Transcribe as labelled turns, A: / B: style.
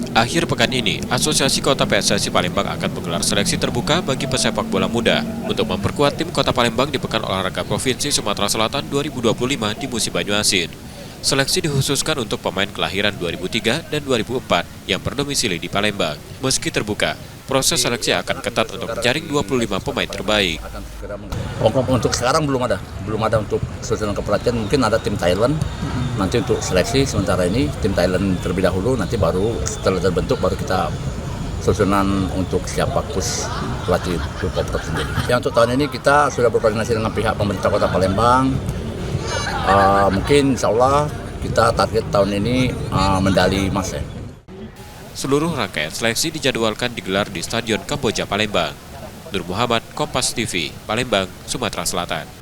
A: Akhir pekan ini, Asosiasi Kota PSSI Palembang akan menggelar seleksi terbuka bagi pesepak bola muda untuk memperkuat tim Kota Palembang di Pekan Olahraga Provinsi Sumatera Selatan 2025 di musim Banyuasin. Seleksi dikhususkan untuk pemain kelahiran 2003 dan 2004 yang berdomisili di Palembang. Meski terbuka, proses seleksi akan ketat untuk menjaring 25 pemain terbaik.
B: Untuk sekarang belum ada untuk susunan kepelatihan. Mungkin ada tim Thailand. Nanti untuk seleksi sementara ini tim Thailand terlebih dahulu, nanti baru setelah terbentuk baru kita susunan untuk siapa pus pelatih klub Pop sendiri. Ya, untuk tahun ini kita sudah berkoordinasi dengan pihak pemerintah Kota Palembang. Mungkin insya Allah kita target tahun ini medali emas ya.
A: Seluruh rangkaian seleksi dijadwalkan digelar di Stadion Kamboja Palembang. Nur Muhammad, Kompas TV, Palembang, Sumatera Selatan.